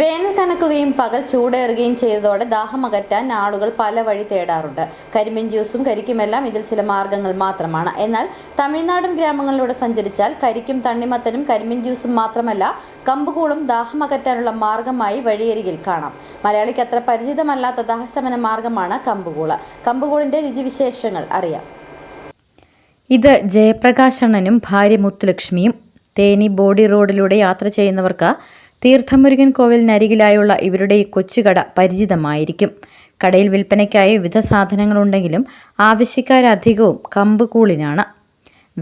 വേനൽ കനക്കുകയും പകൽ ചൂടേറുകയും ചെയ്തതോടെ ദാഹമകറ്റാൻ ആളുകൾ പല വഴി തേടാറുണ്ട്. കരിമ്പിൻ ജ്യൂസും കരിക്കുമെല്ലാം ഇതിൽ ചില മാർഗങ്ങൾ മാത്രമാണ്. എന്നാൽ തമിഴ്നാടൻ ഗ്രാമങ്ങളിലൂടെ സഞ്ചരിച്ചാൽ കരിക്കും തണ്ണിമത്തനും കരിമ്പിൻ ജ്യൂസും മാത്രമല്ല കമ്പുകൂളും ദാഹമകറ്റാനുള്ള മാർഗമായി വഴിയരികിൽ കാണാം. മലയാളിക്ക് അത്ര പരിചിതമല്ലാത്ത ദാഹശമന മാർഗമാണ് കമ്പുകൂള്. കമ്പുകൂളിന്റെ രുചിവിശേഷങ്ങൾ അറിയാം. ഇത് ജയപ്രകാശണ്ണനും ഭാര്യ മുത്തുലക്ഷ്മിയും. തേനി ബോഡി റോഡിലൂടെ യാത്ര ചെയ്യുന്നവർക്ക് തീർത്ഥമുരുകൻ കോവിലിനരികിലായുള്ള ഇവരുടെ ഈ കൊച്ചുകട പരിചിതമായിരിക്കും. കടയിൽ വിൽപ്പനയ്ക്കായി വിവിധ സാധനങ്ങളുണ്ടെങ്കിലും ആവശ്യക്കാരധികവും കമ്പുകൂളിനാണ്.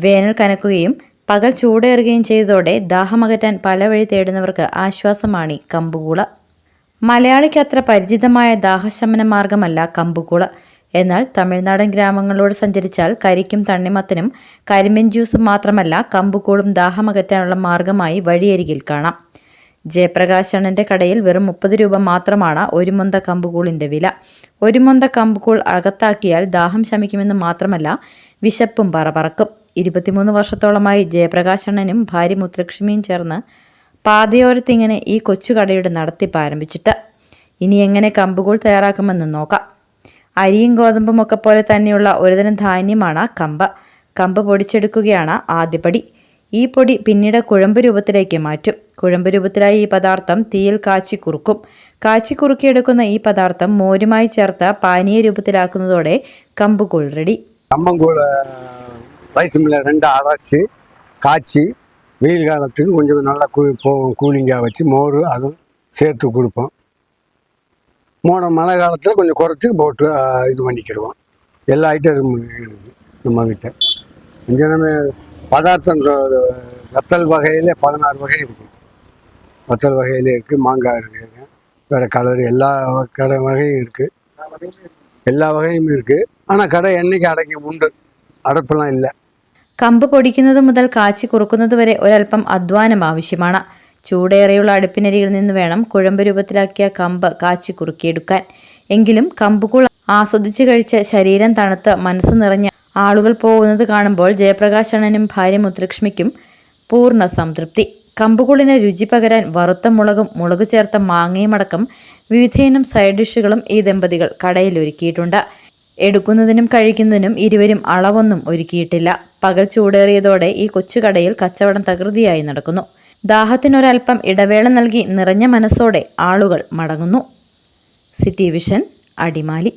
വേനൽ കനക്കുകയും പകൽ ചൂടേറുകയും ചെയ്തതോടെ ദാഹമകറ്റാൻ പല വഴി തേടുന്നവർക്ക് ആശ്വാസമാണ് ഈ കമ്പുകൂള്. മലയാളിക്ക് അത്ര പരിചിതമായ ദാഹശമന മാർഗമല്ല കമ്പുകൂള്. എന്നാൽ തമിഴ്നാടൻ ഗ്രാമങ്ങളിലൂടെ സഞ്ചരിച്ചാൽ കരിക്കും തണ്ണിമത്തനും കരിമ്പിൻ ജ്യൂസും മാത്രമല്ല കമ്പുകൂളും ദാഹമകറ്റാനുള്ള മാർഗമായി വഴിയരികിൽ കാണാം. ജയപ്രകാശണ്ണൻ്റെ കടയിൽ വെറും 30 രൂപ മാത്രമാണ് ഒരു മൊന്ത കമ്പുകൂളിൻ്റെ വില. ഒരു മൊന്ത കമ്പുകൂൾ അകത്താക്കിയാൽ ദാഹം ശമിക്കുമെന്ന് മാത്രമല്ല വിശപ്പും പറക്കും. 23 വർഷത്തോളമായി ജയപ്രകാശണ്ണനും ഭാര്യ മുത്തുലക്ഷ്മിയും ചേർന്ന് പാതയോരത്തിങ്ങനെ ഈ കൊച്ചു കടയുടെ നടത്തിപ്പ് ആരംഭിച്ചിട്ട്. ഇനി എങ്ങനെ കമ്പുകൂൾ തയ്യാറാക്കുമെന്ന് നോക്കാം. അരിയും ഗോതമ്പും ഒക്കെ പോലെ തന്നെയുള്ള ഒരുതരം ധാന്യമാണ് കമ്പ്. കമ്പ് പൊടിച്ചെടുക്കുകയാണ് ആദ്യപടി. ഈ പൊടി പിന്നീട് കുഴമ്പ് രൂപത്തിലേക്ക് മാറ്റും. കുഴമ്പ് രൂപത്തിലായി ഈ പദാർത്ഥം തീയിൽ കാച്ചി കുറുക്കും. കാച്ചി കുറുക്കിയെടുക്കുന്ന ഈ പദാർത്ഥം മോരുമായി ചേർത്ത് പാനീയ രൂപത്തിലാക്കുന്നതോടെ കമ്പുകൂൾ റെഡി. கம்பங்கூழ ரைஸ் மில்லில் 2 அரைச்சி காய்ச்சி வெயில் காலத்துக்கு கொஞ்சம் நல்லா கூலிங்காக வச்சு மோர் அதுவும் சேர்த்து கொடுப்போம். மழை காலத்தில் கொஞ்சம் குறைச்சி போட்டு இது பண்ணிக்கிடுவோம். எல்லா ஐட்டம் இருக்குது நம்ம வீட்டை. இங்கே நம்ம பதார்த்தம் வத்தல் வகையில் 16 வகை இருக்குது. வத்தல் வகையிலே இருக்குது, மாங்காய் இருக்குது, வேறு கலர் எல்லா வகையும் இருக்குது. എല്ലാ വകയും இருக்குது. ஆனால் கடை என்னைக்கு അടയ്ക്കും ഉണ്ട്, അടപ്പെല്ലാം ഇല്ല. കമ്പ് പൊടിക്കുന്നത് മുതൽ കാച്ചി കുറുക്കുന്നത് വരെ ഒരൽപ്പം അധ്വാനം ആവശ്യമാണ്. ചൂടേറെയുള്ള അടുപ്പിനരികിൽ നിന്ന് വേണം കുഴമ്പ് രൂപത്തിലാക്കിയ കമ്പ് കാച്ചി കുറുക്കിയെടുക്കാൻ. എങ്കിലും കമ്പുകൂൾ ആസ്വദിച്ച് കഴിച്ച് ശരീരം തണുത്ത് മനസ്സ് നിറഞ്ഞ ആളുകൾ പോകുന്നത് കാണുമ്പോൾ ജയപ്രകാശണ്ണനും ഭാര്യ മുത്തുലക്ഷ്മിക്കും പൂർണ്ണ സംതൃപ്തി. കമ്പുകൂളിന് രുചി പകരാൻ വറുത്ത മുളകും മുളക് ചേർത്ത മാങ്ങയും അടക്കം വിവിധയിനം സൈഡ് ഡിഷുകളും ഈ ദമ്പതികൾ കടയിൽ ഒരുക്കിയിട്ടുണ്ട്. എടുക്കുന്നതിനും കഴിക്കുന്നതിനും ഇരുവരും അളവൊന്നും ഒരുക്കിയിട്ടില്ല. പകൽ ചൂടേറിയതോടെ ഈ കൊച്ചുകടയിൽ കച്ചവടം തകൃതിയായി നടക്കുന്നു. ദാഹത്തിനൊരൽപ്പം ഇടവേള നൽകി നിറഞ്ഞ മനസ്സോടെ ആളുകൾ മടങ്ങുന്നു. City vision, Adimali.